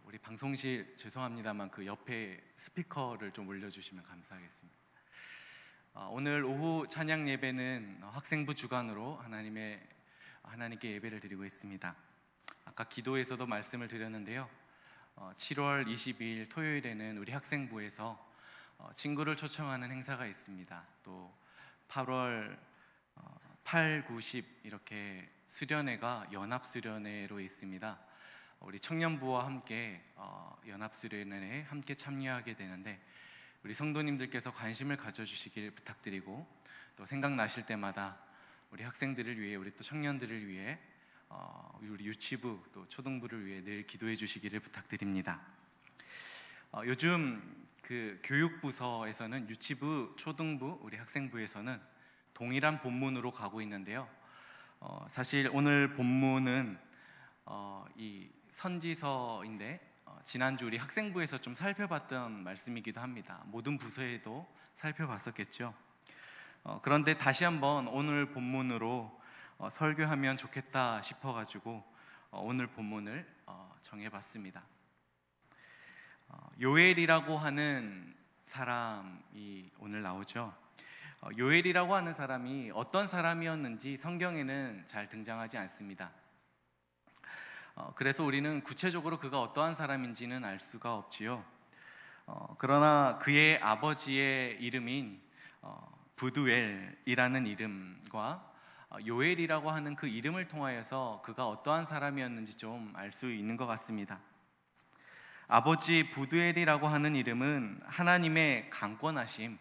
우리 방송실 죄송합니다만 그 옆에 스피커를 좀 올려주시면 감사하겠습니다. 오늘 오후 찬양 예배는 학생부 주관으로 하나님께 예배를 드리고 있습니다. 아까 기도에서도 말씀을 드렸는데요. 7월 22일 토요일에는 우리 학생부에서 친구를 초청하는 행사가 있습니다. 또 8월 8, 9, 10 이렇게 수련회가 연합수련회로 있습니다. 우리 청년부와 함께 연합수련회에 함께 참여하게 되는데 우리 성도님들께서 관심을 가져주시길 부탁드리고 또 생각나실 때마다 우리 학생들을 위해 우리 또 청년들을 위해 우리 유치부 또 초등부를 위해 늘 기도해 주시기를 부탁드립니다. 요즘 그 교육부서에서는 유치부, 초등부, 우리 학생부에서는 동일한 본문으로 가고 있는데요. 사실 오늘 본문은 이 선지서인데 지난주 우리 학생부에서 좀 살펴봤던 말씀이기도 합니다. 모든 부서에도 살펴봤었겠죠. 그런데 다시 한번 오늘 본문으로 설교하면 좋겠다 싶어가지고 오늘 본문을 정해봤습니다. 요엘이라고 하는 사람이 오늘 나오죠. 요엘이라고 하는 사람이 어떤 사람이었는지 성경에는 잘 등장하지 않습니다. 그래서 우리는 구체적으로 그가 어떠한 사람인지는 알 수가 없지요. 그러나 그의 아버지의 이름인 부두엘이라는 이름과 요엘이라고 하는 그 이름을 통하여서 그가 어떠한 사람이었는지 좀 알 수 있는 것 같습니다. 아버지 부두엘이라고 하는 이름은 하나님의 강권하심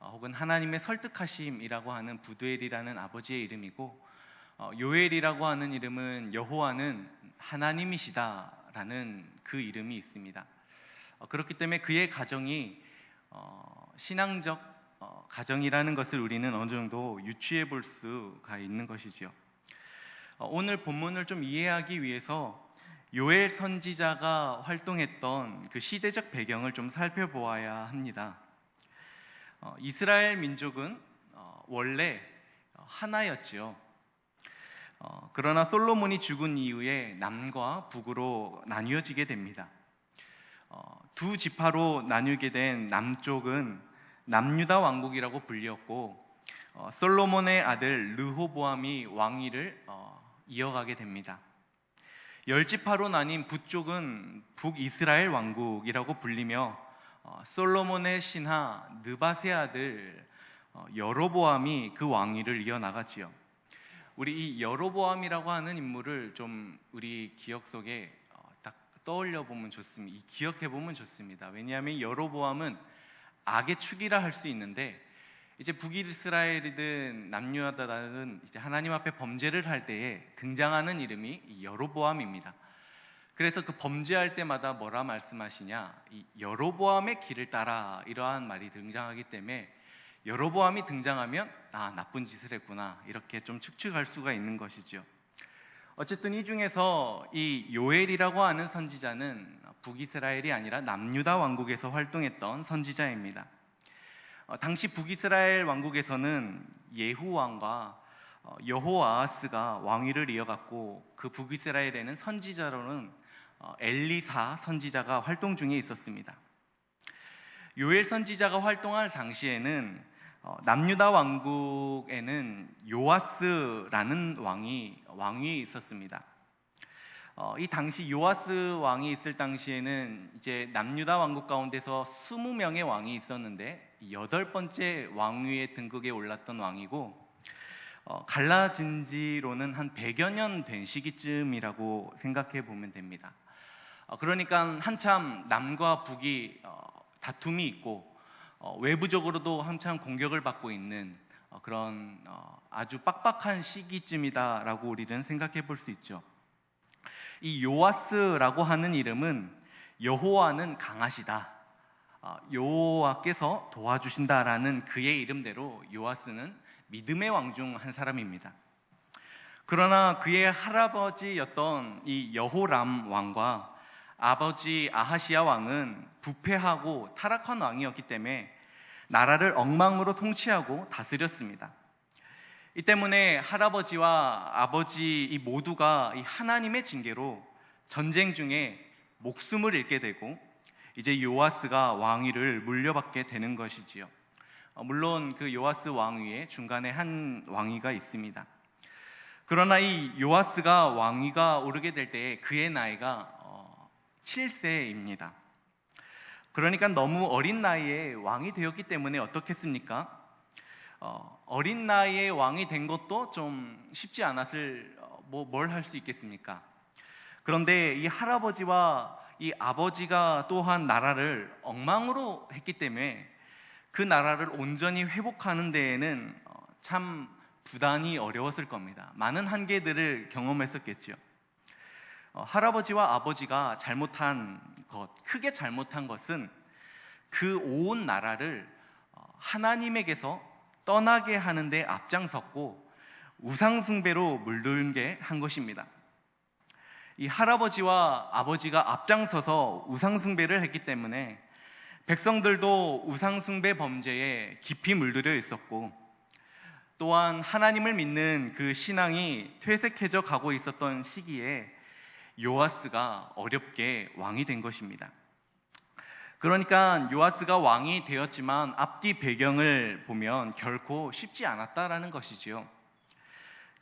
혹은 하나님의 설득하심이라고 하는 부두엘이라는 아버지의 이름이고, 요엘이라고 하는 이름은 여호와는 하나님이시다라는 그 이름이 있습니다. 그렇기 때문에 그의 가정이 신앙적 가정이라는 것을 우리는 어느 정도 유추해 볼 수가 있는 것이지요. 오늘 본문을 좀 이해하기 위해서 요엘 선지자가 활동했던 그 시대적 배경을 좀 살펴보아야 합니다. 이스라엘 민족은 원래 하나였지요. 그러나 솔로몬이 죽은 이후에 남과 북으로 나뉘어지게 됩니다. 두 지파로 나뉘게 된 남쪽은 남유다 왕국이라고 불렸고, 솔로몬의 아들 르호보암이 왕위를 이어가게 됩니다. 10지파로 나뉜 북쪽은 북이스라엘 왕국이라고 불리며 솔로몬의 신하 느밧의 아들 여로보암이 그 왕위를 이어나갔지요. 우리 이 여로보암이라고 하는 인물을 좀 우리 기억 속에 딱 떠올려 보면 좋습니다. 기억해 보면 좋습니다. 왜냐하면 여로보암은 악의 축이라 할 수 있는데, 이제 북이스라엘이든 남유다든 이제 하나님 앞에 범죄를 할 때에 등장하는 이름이 이 여로보암입니다. 그래서 그 범죄할 때마다 뭐라 말씀하시냐, 이 여로보암의 길을 따라 이러한 말이 등장하기 때문에 여로보암이 등장하면 나쁜 짓을 했구나 이렇게 좀 추측할 수가 있는 것이죠. 어쨌든 이 중에서 이 요엘이라고 하는 선지자는 북이스라엘이 아니라 남유다 왕국에서 활동했던 선지자입니다. 당시 북이스라엘 왕국에서는 예후 왕과 여호아하스가 왕위를 이어갔고, 그 북이스라엘에는 선지자로는 엘리사 선지자가 활동 중에 있었습니다. 요엘 선지자가 활동할 당시에는 남유다 왕국에는 요아스라는 왕이 있었습니다. 이 당시 요아스 왕이 있을 당시에는 이제 남유다 왕국 가운데서 20명의 왕이 있었는데 8번째 왕위의 등극에 올랐던 왕이고, 갈라진 지로는 한 100여 년 된 시기쯤이라고 생각해 보면 됩니다. 그러니까 한참 남과 북이 다툼이 있고 외부적으로도 한참 공격을 받고 있는 그런 아주 빡빡한 시기쯤이다라고 우리는 생각해 볼 수 있죠. 이 요아스라고 하는 이름은 여호와는 강하시다, 여호와께서 도와주신다라는 그의 이름대로 요아스는 믿음의 왕 중 한 사람입니다. 그러나 그의 할아버지였던 이 여호람 왕과 아버지 아하시야 왕은 부패하고 타락한 왕이었기 때문에 나라를 엉망으로 통치하고 다스렸습니다. 이 때문에 할아버지와 아버지 이 모두가 이 하나님의 징계로 전쟁 중에 목숨을 잃게 되고 이제 요아스가 왕위를 물려받게 되는 것이지요. 물론 그 요아스 왕위에 중간에 한 왕위가 있습니다. 그러나 이 요아스가 왕위가 오르게 될 때 그의 나이가 7세입니다. 그러니까 너무 어린 나이에 왕이 되었기 때문에 어떻겠습니까? 어린 나이에 왕이 된 것도 좀 쉽지 않았을, 뭘 할 수 있겠습니까? 그런데 이 할아버지와 이 아버지가 또한 나라를 엉망으로 했기 때문에 그 나라를 온전히 회복하는 데에는 참 부단히 어려웠을 겁니다. 많은 한계들을 경험했었겠죠. 할아버지와 아버지가 잘못한 것, 크게 잘못한 것은 그 온 나라를 하나님에게서 떠나게 하는데 앞장섰고 우상숭배로 물들게 한 것입니다. 이 할아버지와 아버지가 앞장서서 우상숭배를 했기 때문에 백성들도 우상숭배 범죄에 깊이 물들여 있었고, 또한 하나님을 믿는 그 신앙이 퇴색해져 가고 있었던 시기에 요아스가 어렵게 왕이 된 것입니다. 그러니까 요아스가 왕이 되었지만 앞뒤 배경을 보면 결코 쉽지 않았다라는 것이지요.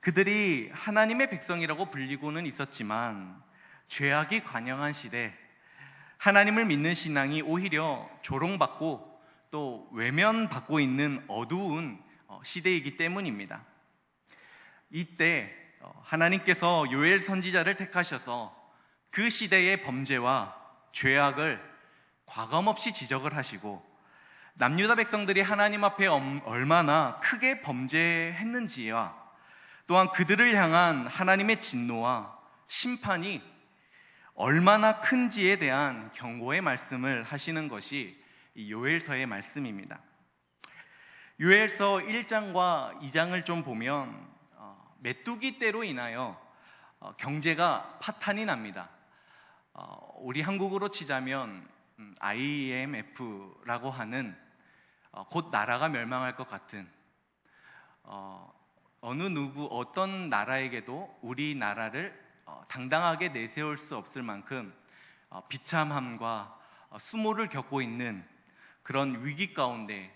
그들이 하나님의 백성이라고 불리고는 있었지만 죄악이 관영한 시대, 하나님을 믿는 신앙이 오히려 조롱받고 또 외면받고 있는 어두운 시대이기 때문입니다. 이때 하나님께서 요엘 선지자를 택하셔서 그 시대의 범죄와 죄악을 과감없이 지적을 하시고 남유다 백성들이 하나님 앞에 얼마나 크게 범죄했는지와 또한 그들을 향한 하나님의 진노와 심판이 얼마나 큰지에 대한 경고의 말씀을 하시는 것이 이 요엘서의 말씀입니다. 요엘서 1장과 2장을 좀 보면 메뚜기 떼로 인하여 경제가 파탄이 납니다. 우리 한국으로 치자면 IMF라고 하는 곧 나라가 멸망할 것 같은, 어떤 나라에게도 우리나라를 당당하게 내세울 수 없을 만큼 비참함과 수모를 겪고 있는 그런 위기 가운데,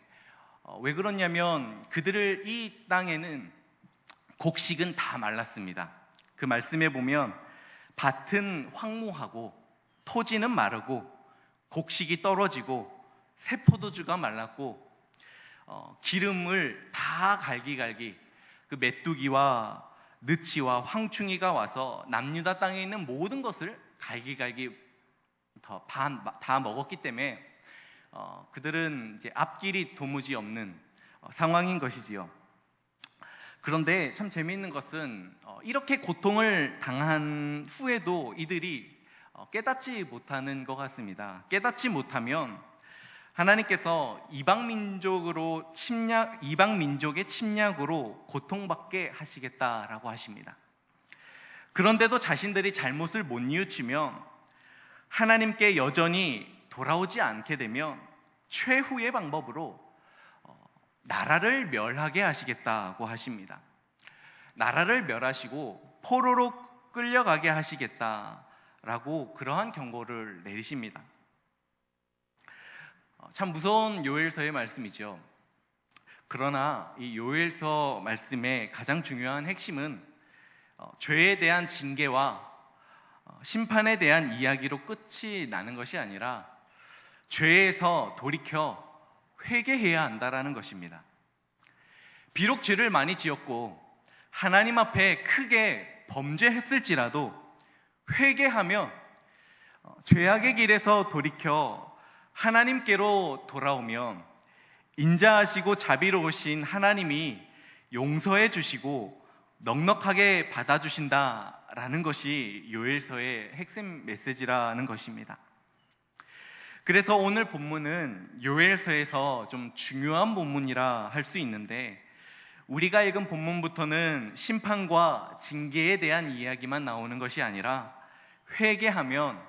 왜 그러냐면 그들을 이 땅에는 곡식은 다 말랐습니다. 그 말씀에 보면 밭은 황무하고 토지는 마르고 곡식이 떨어지고 새포도주가 말랐고 기름을 다 갈기갈기 그 메뚜기와 느치와 황충이가 와서 남유다 땅에 있는 모든 것을 갈기갈기 다 먹었기 때문에 그들은 이제 앞길이 도무지 없는 상황인 것이지요. 그런데 참 재미있는 것은 이렇게 고통을 당한 후에도 이들이 깨닫지 못하는 것 같습니다. 깨닫지 못하면 하나님께서 이방 민족의 침략으로 고통받게 하시겠다라고 하십니다. 그런데도 자신들이 잘못을 못 뉘우치면 하나님께 여전히 돌아오지 않게 되면 최후의 방법으로 나라를 멸하게 하시겠다고 하십니다. 나라를 멸하시고 포로로 끌려가게 하시겠다라고 그러한 경고를 내리십니다. 참 무서운 요엘서의 말씀이죠. 그러나 이 요엘서 말씀의 가장 중요한 핵심은 죄에 대한 징계와 심판에 대한 이야기로 끝이 나는 것이 아니라 죄에서 돌이켜 회개해야 한다라는 것입니다. 비록 죄를 많이 지었고 하나님 앞에 크게 범죄했을지라도 회개하며 죄악의 길에서 돌이켜 하나님께로 돌아오면 인자하시고 자비로우신 하나님이 용서해 주시고 넉넉하게 받아주신다라는 것이 요엘서의 핵심 메시지라는 것입니다. 그래서 오늘 본문은 요엘서에서 좀 중요한 본문이라 할 수 있는데, 우리가 읽은 본문부터는 심판과 징계에 대한 이야기만 나오는 것이 아니라 회개하면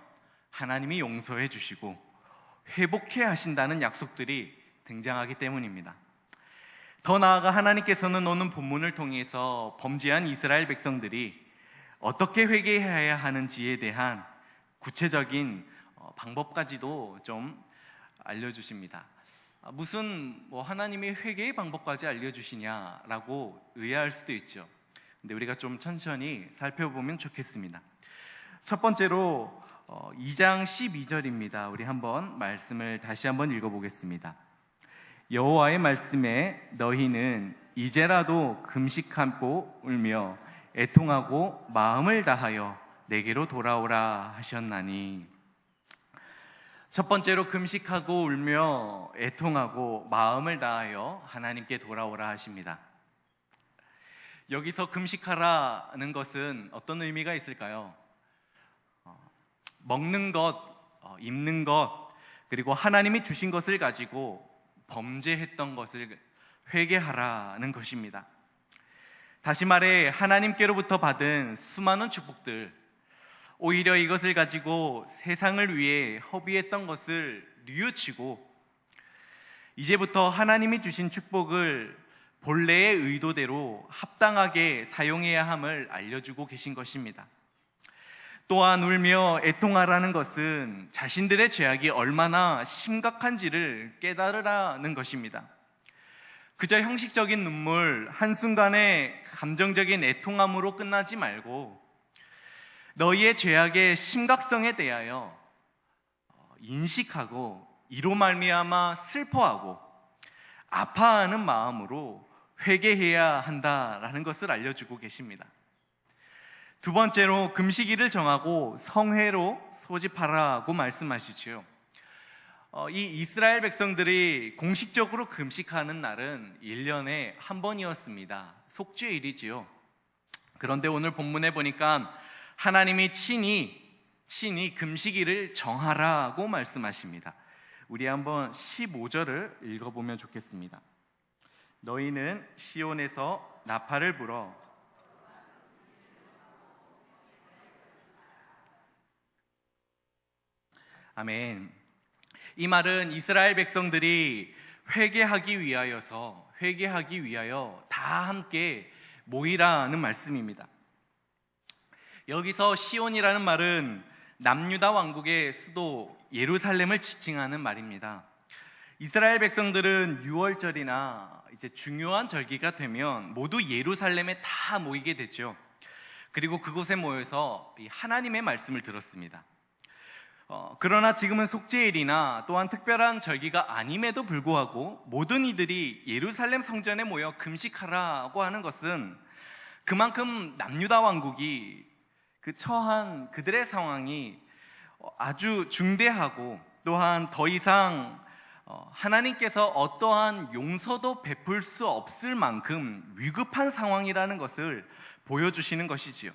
하나님이 용서해 주시고 회복해 하신다는 약속들이 등장하기 때문입니다. 더 나아가 하나님께서는 오늘 본문을 통해서 범죄한 이스라엘 백성들이 어떻게 회개해야 하는지에 대한 구체적인 방법까지도 좀 알려주십니다. 무슨 하나님이 회개의 방법까지 알려주시냐라고 의아할 수도 있죠. 근데 우리가 좀 천천히 살펴보면 좋겠습니다. 첫 번째로 2장 12절입니다. 우리 한번 말씀을 다시 한번 읽어보겠습니다. 여호와의 말씀에 너희는 이제라도 금식하고 울며 애통하고 마음을 다하여 내게로 돌아오라 하셨나니. 첫 번째로 금식하고 울며 애통하고 마음을 다하여 하나님께 돌아오라 하십니다. 여기서 금식하라는 것은 어떤 의미가 있을까요? 먹는 것, 입는 것, 그리고 하나님이 주신 것을 가지고 범죄했던 것을 회개하라는 것입니다. 다시 말해 하나님께로부터 받은 수많은 축복들, 오히려 이것을 가지고 세상을 위해 허비했던 것을 뉘우치고 이제부터 하나님이 주신 축복을 본래의 의도대로 합당하게 사용해야 함을 알려주고 계신 것입니다. 또한 울며 애통하라는 것은 자신들의 죄악이 얼마나 심각한지를 깨달으라는 것입니다. 그저 형식적인 눈물, 한순간의 감정적인 애통함으로 끝나지 말고 너희의 죄악의 심각성에 대하여 인식하고 이로 말미암아 슬퍼하고 아파하는 마음으로 회개해야 한다라는 것을 알려주고 계십니다. 두 번째로 금식일을 정하고 성회로 소집하라고 말씀하시지요. 이 이스라엘 백성들이 공식적으로 금식하는 날은 1년에 한 번이었습니다. 속죄일이지요. 그런데 오늘 본문에 보니까 하나님이 친히 금식일을 정하라고 말씀하십니다. 우리 한번 15절을 읽어보면 좋겠습니다. 너희는 시온에서 나팔을 불어 아멘. 이 말은 이스라엘 백성들이 회개하기 위하여 다 함께 모이라는 말씀입니다. 여기서 시온이라는 말은 남유다 왕국의 수도 예루살렘을 지칭하는 말입니다. 이스라엘 백성들은 6월절이나 이제 중요한 절기가 되면 모두 예루살렘에 다 모이게 되죠. 그리고 그곳에 모여서 하나님의 말씀을 들었습니다. 그러나 지금은 속죄일이나 또한 특별한 절기가 아님에도 불구하고 모든 이들이 예루살렘 성전에 모여 금식하라고 하는 것은 그만큼 남유다 왕국이 처한 그들의 상황이 아주 중대하고 또한 더 이상 하나님께서 어떠한 용서도 베풀 수 없을 만큼 위급한 상황이라는 것을 보여주시는 것이지요.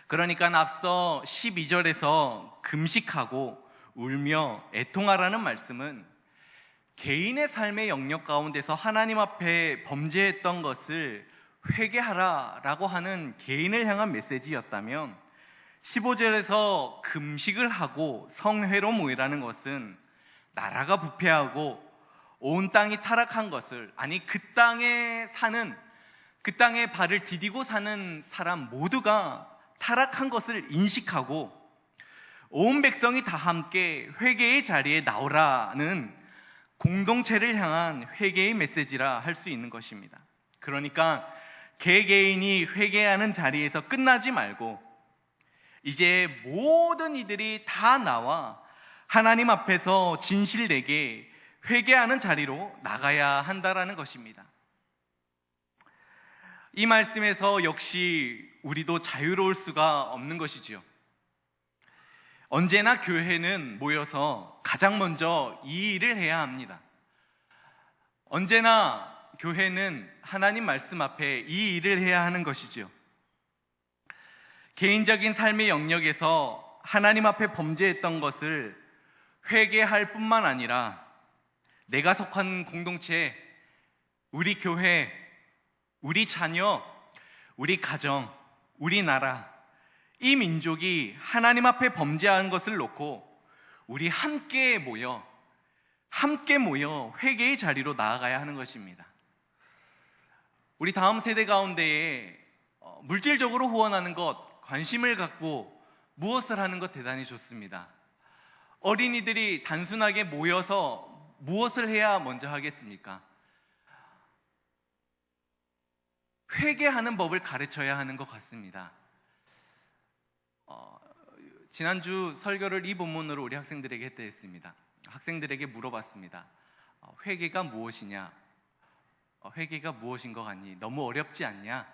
그러니까 앞서 12절에서 금식하고 울며 애통하라는 말씀은 개인의 삶의 영역 가운데서 하나님 앞에 범죄했던 것을 회개하라라고 하는 개인을 향한 메시지였다면 15절에서 금식을 하고 성회로 모이라는 것은 나라가 부패하고 온 땅이 타락한 것을, 아니 그 땅에 발을 디디고 사는 사람 모두가 타락한 것을 인식하고 온 백성이 다 함께 회개의 자리에 나오라는 공동체를 향한 회개의 메시지라 할 수 있는 것입니다. 그러니까 개개인이 회개하는 자리에서 끝나지 말고 이제 모든 이들이 다 나와 하나님 앞에서 진실되게 회개하는 자리로 나가야 한다라는 것입니다. 이 말씀에서 역시 우리도 자유로울 수가 없는 것이지요. 언제나 교회는 모여서 가장 먼저 이 일을 해야 합니다. 언제나 교회는 하나님 말씀 앞에 이 일을 해야 하는 것이지요. 개인적인 삶의 영역에서 하나님 앞에 범죄했던 것을 회개할 뿐만 아니라 내가 속한 공동체, 우리 교회, 우리 자녀, 우리 가정, 우리 나라, 이 민족이 하나님 앞에 범죄한 것을 놓고 우리 함께 모여 회개의 자리로 나아가야 하는 것입니다. 우리 다음 세대 가운데에 물질적으로 후원하는 것, 관심을 갖고 무엇을 하는 것 대단히 좋습니다. 어린이들이 단순하게 모여서 무엇을 해야 먼저 하겠습니까? 회개하는 법을 가르쳐야 하는 것 같습니다. 지난주 설교를 이 본문으로 우리 학생들에게 했습니다. 학생들에게 물어봤습니다. 회개가 무엇이냐? 회개가 무엇인 것 같니? 너무 어렵지 않냐?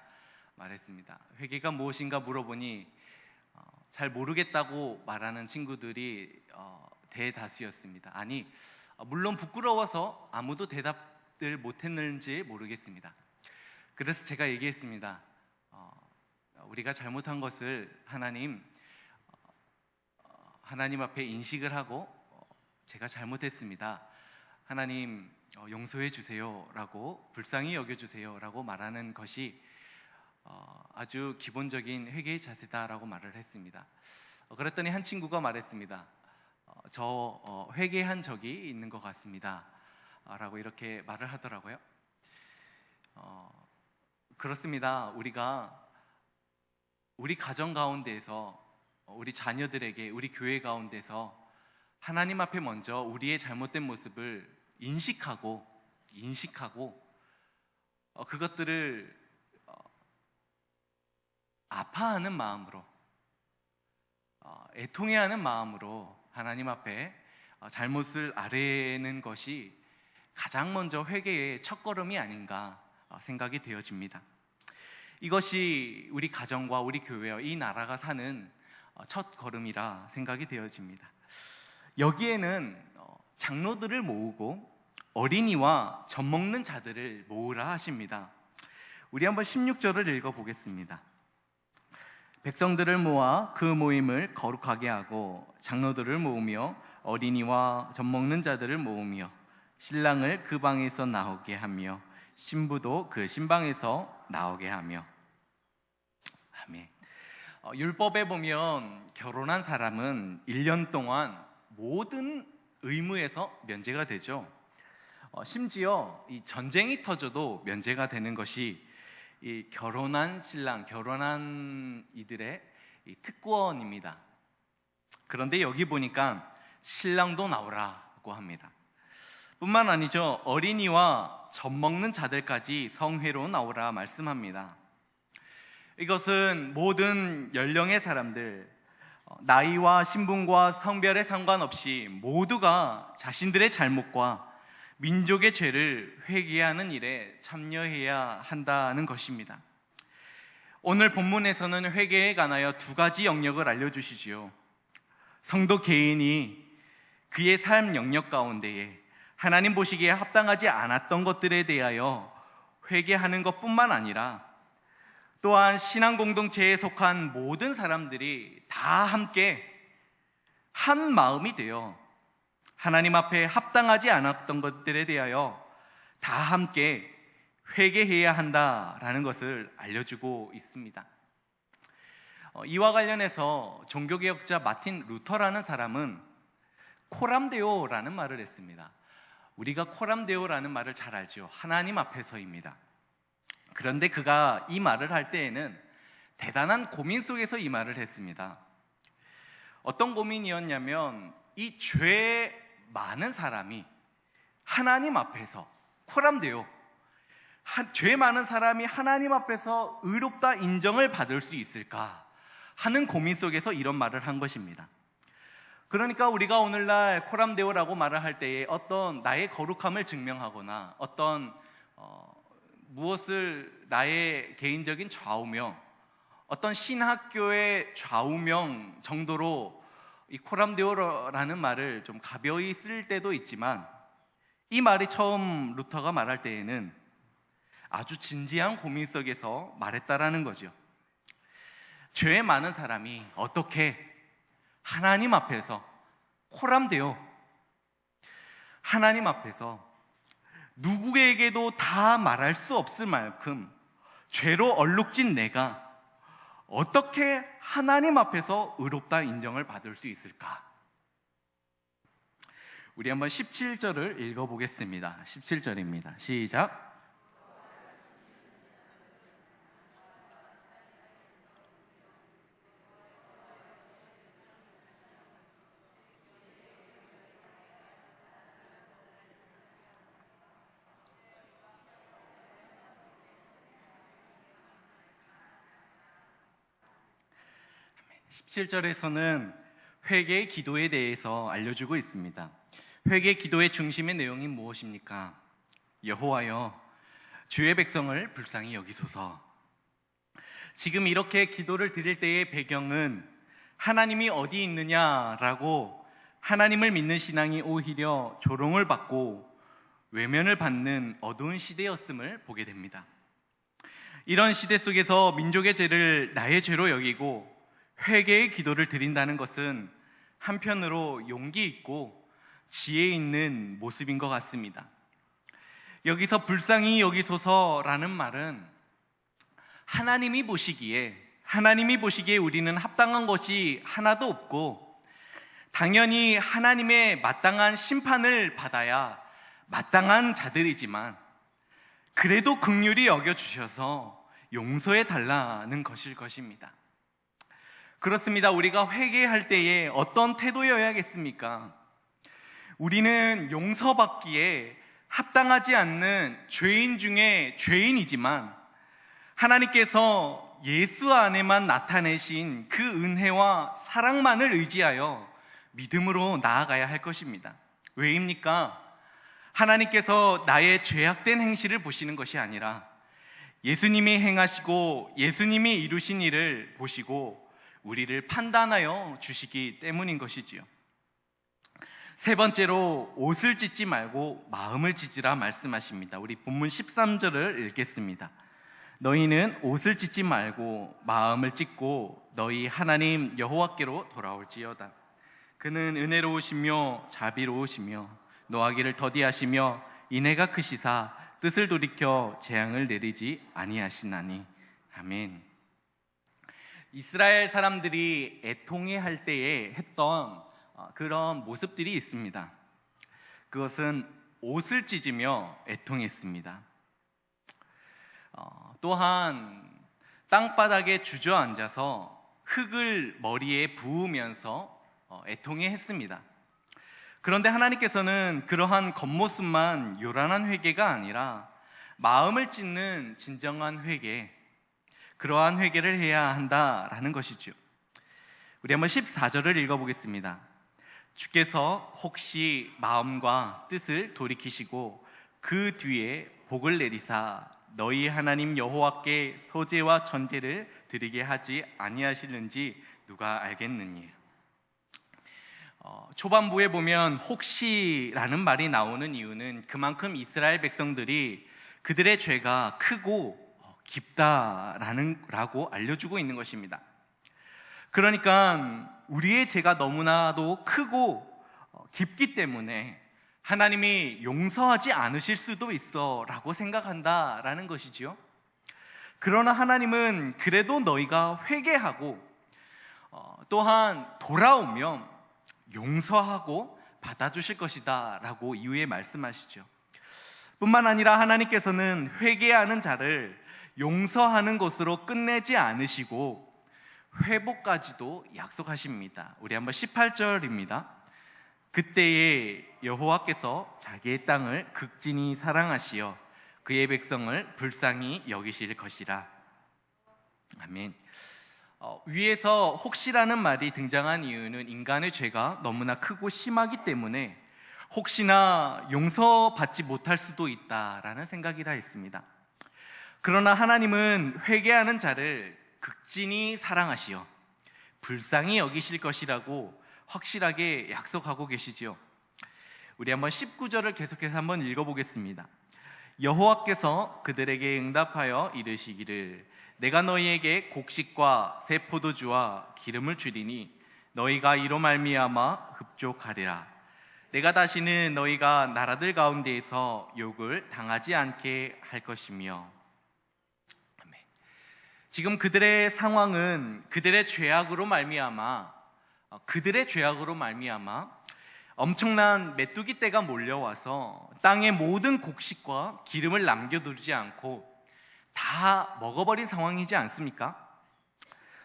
말했습니다. 회개가 무엇인가 물어보니 잘 모르겠다고 말하는 친구들이 대다수였습니다. 아니, 물론 부끄러워서 아무도 대답을 못했는지 모르겠습니다. 그래서 제가 얘기했습니다. 우리가 잘못한 것을 하나님 앞에 인식을 하고 제가 잘못했습니다. 하나님 용서해 주세요 라고, 불쌍히 여겨주세요 라고 말하는 것이 아주 기본적인 회개의 자세다라고 말을 했습니다. 그랬더니 한 친구가 말했습니다. 저 회개한 적이 있는 것 같습니다 라고 이렇게 말을 하더라고요. 그렇습니다. 우리가 우리 가정 가운데에서, 우리 자녀들에게, 우리 교회 가운데서 하나님 앞에 먼저 우리의 잘못된 모습을 인식하고 그것들을 아파하는 마음으로, 애통해하는 마음으로 하나님 앞에 잘못을 아뢰는 것이 가장 먼저 회개의 첫걸음이 아닌가 생각이 되어집니다. 이것이 우리 가정과 우리 교회와 이 나라가 사는 첫 걸음이라 생각이 되어집니다. 여기에는 장로들을 모으고 어린이와 젖먹는 자들을 모으라 하십니다. 우리 한번 16절을 읽어보겠습니다. 백성들을 모아 그 모임을 거룩하게 하고 장로들을 모으며 어린이와 젖먹는 자들을 모으며 신랑을 그 방에서 나오게 하며 신부도 그 신방에서 나오게 하며. 아멘. 율법에 보면 결혼한 사람은 1년 동안 모든 의무에서 면제가 되죠. 심지어 이 전쟁이 터져도 면제가 되는 것이 이 결혼한 신랑, 결혼한 이들의 이 특권입니다. 그런데 여기 보니까 신랑도 나오라고 합니다. 뿐만 아니죠, 어린이와 젖먹는 자들까지 성회로 나오라 말씀합니다. 이것은 모든 연령의 사람들, 나이와 신분과 성별에 상관없이 모두가 자신들의 잘못과 민족의 죄를 회개하는 일에 참여해야 한다는 것입니다. 오늘 본문에서는 회개에 관하여 두 가지 영역을 알려주시지요. 성도 개인이 그의 삶 영역 가운데에 하나님 보시기에 합당하지 않았던 것들에 대하여 회개하는 것뿐만 아니라 또한 신앙 공동체에 속한 모든 사람들이 다 함께 한 마음이 되어 하나님 앞에 합당하지 않았던 것들에 대하여 다 함께 회개해야 한다라는 것을 알려주고 있습니다. 이와 관련해서 종교개혁자 마틴 루터라는 사람은 코람데오라는 말을 했습니다. 우리가 코람데오라는 말을 잘 알죠. 하나님 앞에서입니다. 그런데 그가 이 말을 할 때에는 대단한 고민 속에서 이 말을 했습니다. 어떤 고민이었냐면 이 죄 많은 사람이 하나님 앞에서, 코람데오, 죄 많은 사람이 하나님 앞에서 의롭다 인정을 받을 수 있을까 하는 고민 속에서 이런 말을 한 것입니다. 그러니까 우리가 오늘날 코람데오라고 말을 할 때에 어떤 나의 거룩함을 증명하거나 어떤 무엇을 나의 개인적인 좌우명, 어떤 신학교의 좌우명 정도로 이 코람데오라는 말을 좀 가벼이 쓸 때도 있지만, 이 말이 처음 루터가 말할 때에는 아주 진지한 고민 속에서 말했다라는 거죠. 죄 많은 사람이 어떻게 하나님 앞에서, 코람데오, 하나님 앞에서 누구에게도 다 말할 수 없을 만큼 죄로 얼룩진 내가 어떻게 하나님 앞에서 의롭다 인정을 받을 수 있을까? 우리 한번 17절을 읽어보겠습니다. 17절입니다. 시작. 17절에서는 회개 기도에 대해서 알려주고 있습니다. 회개 기도의 중심의 내용이 무엇입니까? 여호와여, 주의 백성을 불쌍히 여기소서. 지금 이렇게 기도를 드릴 때의 배경은 하나님이 어디 있느냐라고 하나님을 믿는 신앙이 오히려 조롱을 받고 외면을 받는 어두운 시대였음을 보게 됩니다. 이런 시대 속에서 민족의 죄를 나의 죄로 여기고 회개의 기도를 드린다는 것은 한편으로 용기 있고 지혜 있는 모습인 것 같습니다. 여기서 불쌍히 여기소서라는 말은 하나님이 보시기에 우리는 합당한 것이 하나도 없고 당연히 하나님의 마땅한 심판을 받아야 마땅한 자들이지만 그래도 긍휼히 여겨주셔서 용서해 달라는 것일 것입니다. 그렇습니다. 우리가 회개할 때에 어떤 태도여야겠습니까? 우리는 용서받기에 합당하지 않는 죄인 중에 죄인이지만 하나님께서 예수 안에만 나타내신 그 은혜와 사랑만을 의지하여 믿음으로 나아가야 할 것입니다. 왜입니까? 하나님께서 나의 죄악된 행실을 보시는 것이 아니라 예수님이 행하시고 예수님이 이루신 일을 보시고 우리를 판단하여 주시기 때문인 것이지요. 세 번째로 옷을 찢지 말고 마음을 찢으라 말씀하십니다. 우리 본문 13절을 읽겠습니다. 너희는 옷을 찢지 말고 마음을 찢고 너희 하나님 여호와께로 돌아올지어다. 그는 은혜로우시며 자비로우시며 노하기를 더디하시며 인애가 크시사 뜻을 돌이켜 재앙을 내리지 아니하시나니. 아멘. 이스라엘 사람들이 애통해할 때에 했던 그런 모습들이 있습니다. 그것은 옷을 찢으며 애통했습니다. 또한 땅바닥에 주저앉아서 흙을 머리에 부으면서 애통해했습니다. 그런데 하나님께서는 그러한 겉모습만 요란한 회개가 아니라 마음을 찢는 진정한 회개, 그러한 회개를 해야 한다라는 것이죠. 우리 한번 14절을 읽어보겠습니다. 주께서 혹시 마음과 뜻을 돌이키시고 그 뒤에 복을 내리사 너희 하나님 여호와께 소제와 전제를 드리게 하지 아니하시는지 누가 알겠느냐. 초반부에 보면 혹시라는 말이 나오는 이유는 그만큼 이스라엘 백성들이 그들의 죄가 크고 깊다라고 알려주고 있는 것입니다. 그러니까 우리의 죄가 너무나도 크고 깊기 때문에 하나님이 용서하지 않으실 수도 있어 라고 생각한다라는 것이지요. 그러나 하나님은 그래도 너희가 회개하고 또한 돌아오면 용서하고 받아주실 것이다 라고 이후에 말씀하시죠. 뿐만 아니라 하나님께서는 회개하는 자를 용서하는 것으로 끝내지 않으시고 회복까지도 약속하십니다. 우리 한번 18절입니다. 그때에 여호와께서 자기의 땅을 극진히 사랑하시어 그의 백성을 불쌍히 여기실 것이라. 아멘. 위에서 혹시라는 말이 등장한 이유는 인간의 죄가 너무나 크고 심하기 때문에 혹시나 용서받지 못할 수도 있다라는 생각이라 했습니다. 그러나 하나님은 회개하는 자를 극진히 사랑하시어 불쌍히 여기실 것이라고 확실하게 약속하고 계시지요. 우리 한번 19절을 계속해서 한번 읽어보겠습니다. 여호와께서 그들에게 응답하여 이르시기를 내가 너희에게 곡식과 새 포도주와 기름을 주리니 너희가 이로 말미암아 흡족하리라. 내가 다시는 너희가 나라들 가운데에서 욕을 당하지 않게 할 것이며. 아멘. 지금 그들의 상황은 그들의 죄악으로 말미암아 엄청난 메뚜기 떼가 몰려와서 땅의 모든 곡식과 기름을 남겨두지 않고 다 먹어버린 상황이지 않습니까?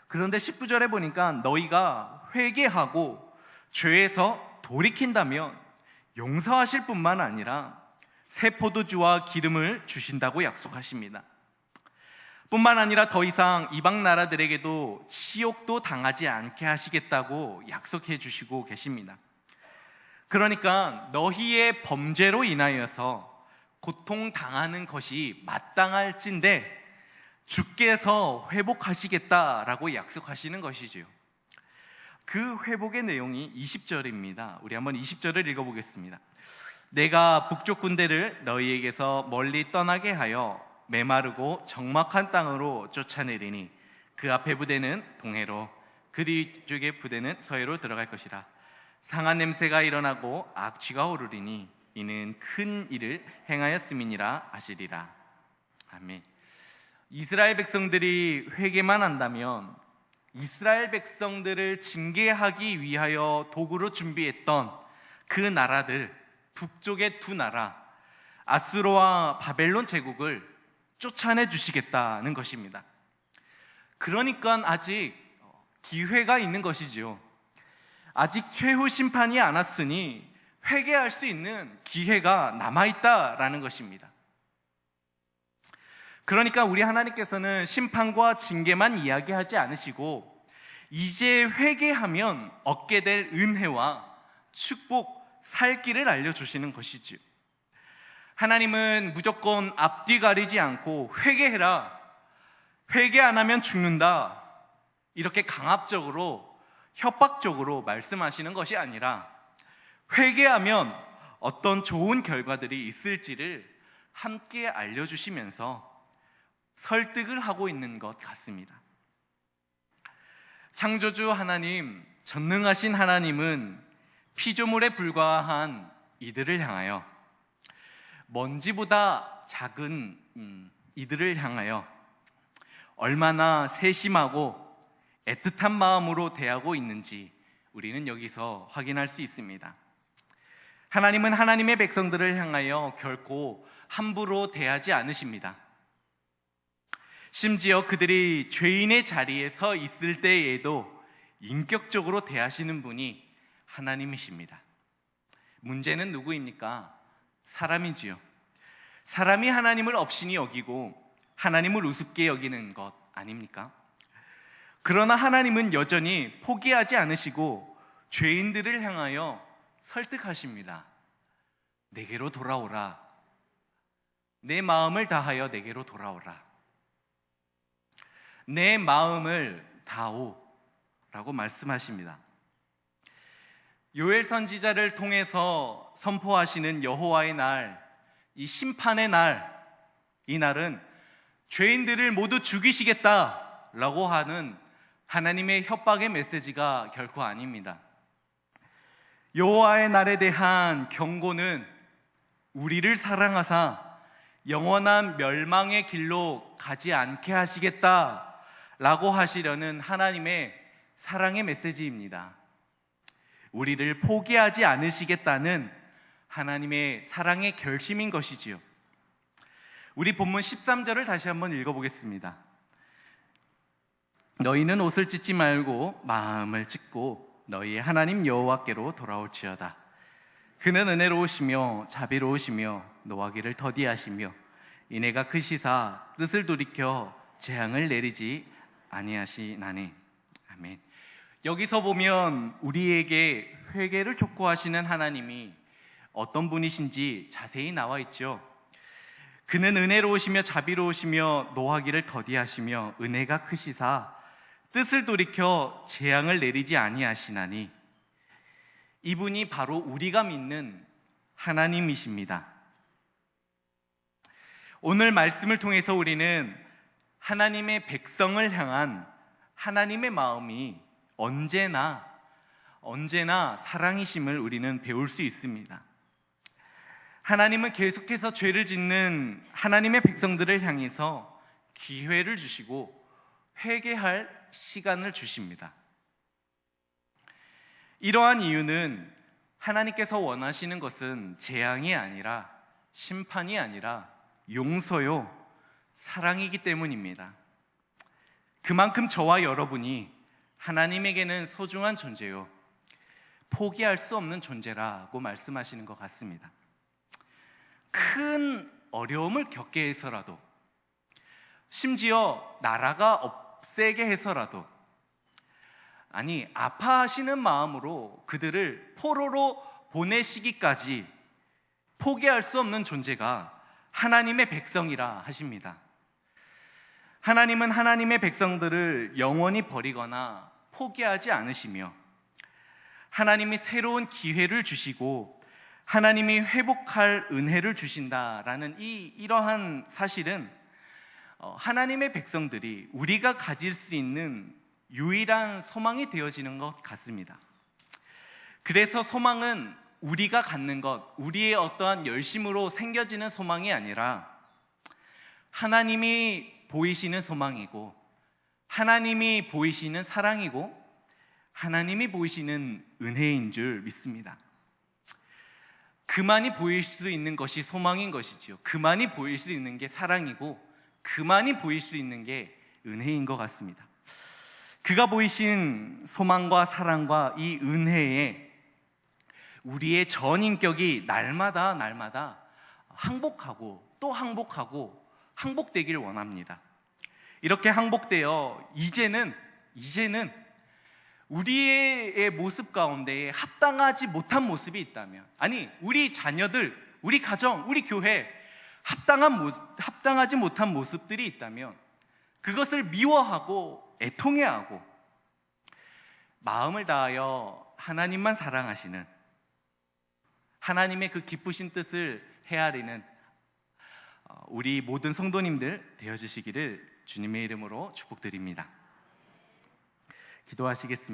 그런데 19절에 보니까 너희가 회개하고 죄에서 돌이킨다면 용서하실 뿐만 아니라 새 포도주와 기름을 주신다고 약속하십니다. 뿐만 아니라 더 이상 이방 나라들에게도 치욕도 당하지 않게 하시겠다고 약속해 주시고 계십니다. 그러니까 너희의 범죄로 인하여서 고통당하는 것이 마땅할진대 주께서 회복하시겠다라고 약속하시는 것이지요. 그 회복의 내용이 20절입니다. 우리 한번 20절을 읽어보겠습니다. 내가 북쪽 군대를 너희에게서 멀리 떠나게 하여 메마르고 적막한 땅으로 쫓아내리니 그 앞에 부대는 동해로 그 뒤쪽의 부대는 서해로 들어갈 것이라. 상한 냄새가 일어나고 악취가 오르리니 이는 큰 일을 행하였음이니라 하시리라. 아멘. 이스라엘 백성들이 회개만 한다면 이스라엘 백성들을 징계하기 위하여 도구로 준비했던 그 나라들, 북쪽의 두 나라 아수르와 바벨론 제국을 쫓아내 주시겠다는 것입니다. 그러니까 아직 기회가 있는 것이지요. 아직 최후 심판이 안 왔으니 회개할 수 있는 기회가 남아있다라는 것입니다. 그러니까 우리 하나님께서는 심판과 징계만 이야기하지 않으시고 이제 회개하면 얻게 될 은혜와 축복, 살 길을 알려주시는 것이지요. 하나님은 무조건 앞뒤 가리지 않고 회개해라, 회개 안 하면 죽는다, 이렇게 강압적으로 협박적으로 말씀하시는 것이 아니라 회개하면 어떤 좋은 결과들이 있을지를 함께 알려주시면서 설득을 하고 있는 것 같습니다. 창조주 하나님, 전능하신 하나님은 피조물에 불과한 이들을 향하여, 먼지보다 작은 이들을 향하여 얼마나 세심하고 애틋한 마음으로 대하고 있는지 우리는 여기서 확인할 수 있습니다. 하나님은 하나님의 백성들을 향하여 결코 함부로 대하지 않으십니다. 심지어 그들이 죄인의 자리에 서 있을 때에도 인격적으로 대하시는 분이 하나님이십니다. 문제는 누구입니까? 사람이지요. 사람이 하나님을 업신이 여기고 하나님을 우습게 여기는 것 아닙니까? 그러나 하나님은 여전히 포기하지 않으시고 죄인들을 향하여 설득하십니다. 내게로 돌아오라. 내 마음을 다하여 내게로 돌아오라. 내 마음을 다오 라고 말씀하십니다. 요엘 선지자를 통해서 선포하시는 여호와의 날, 이 심판의 날, 이 날은 죄인들을 모두 죽이시겠다라고 하는 하나님의 협박의 메시지가 결코 아닙니다. 여호와의 날에 대한 경고는 우리를 사랑하사 영원한 멸망의 길로 가지 않게 하시겠다라고 하시려는 하나님의 사랑의 메시지입니다. 우리를 포기하지 않으시겠다는 하나님의 사랑의 결심인 것이지요. 우리 본문 13절을 다시 한번 읽어보겠습니다. 너희는 옷을 찢지 말고 마음을 찢고 너희의 하나님 여호와께로 돌아올지어다. 그는 은혜로우시며 자비로우시며 노하기를 더디하시며 이내가 크시사 뜻을 돌이켜 재앙을 내리지 아니하시나니. 아멘. 여기서 보면 우리에게 회개를 촉구하시는 하나님이 어떤 분이신지 자세히 나와 있죠. 그는 은혜로우시며 자비로우시며 노하기를 더디하시며 은혜가 크시사 뜻을 돌이켜 재앙을 내리지 아니하시나니. 이분이 바로 우리가 믿는 하나님이십니다. 오늘 말씀을 통해서 우리는 하나님의 백성을 향한 하나님의 마음이 언제나 사랑이심을 우리는 배울 수 있습니다. 하나님은 계속해서 죄를 짓는 하나님의 백성들을 향해서 기회를 주시고 회개할 시간을 주십니다. 이러한 이유는 하나님께서 원하시는 것은 재앙이 아니라 심판이 아니라 용서요, 사랑이기 때문입니다. 그만큼 저와 여러분이 하나님에게는 소중한 존재요, 포기할 수 없는 존재라고 말씀하시는 것 같습니다. 큰 어려움을 겪게 해서라도, 심지어 나라가 없애게 해서라도, 아니 아파하시는 마음으로 그들을 포로로 보내시기까지 포기할 수 없는 존재가 하나님의 백성이라 하십니다. 하나님은 하나님의 백성들을 영원히 버리거나 포기하지 않으시며, 하나님이 새로운 기회를 주시고 하나님이 회복할 은혜를 주신다라는 이러한 사실은 하나님의 백성들이 우리가 가질 수 있는 유일한 소망이 되어지는 것 같습니다. 그래서 소망은 우리가 갖는 것, 우리의 어떠한 열심으로 생겨지는 소망이 아니라 하나님이 보이시는 소망이고, 하나님이 보이시는 사랑이고, 하나님이 보이시는 은혜인 줄 믿습니다. 그만이 보일 수 있는 것이 소망인 것이지요. 그만이 보일 수 있는 게 사랑이고, 그만이 보일 수 있는 게 은혜인 것 같습니다. 그가 보이신 소망과 사랑과 이 은혜에 우리의 전 인격이 날마다 항복하고 또 항복하고 항복되기를 원합니다. 이렇게 항복되어 이제는 우리의 모습 가운데에 합당하지 못한 모습이 있다면, 아니 우리 자녀들, 우리 가정, 우리 교회 합당하지 못한 모습들이 있다면 그것을 미워하고 애통해하고 마음을 다하여 하나님만 사랑하시는, 하나님의 그 기쁘신 뜻을 헤아리는 우리 모든 성도님들 되어주시기를 주님의 이름으로 축복드립니다. 기도하시겠습니다.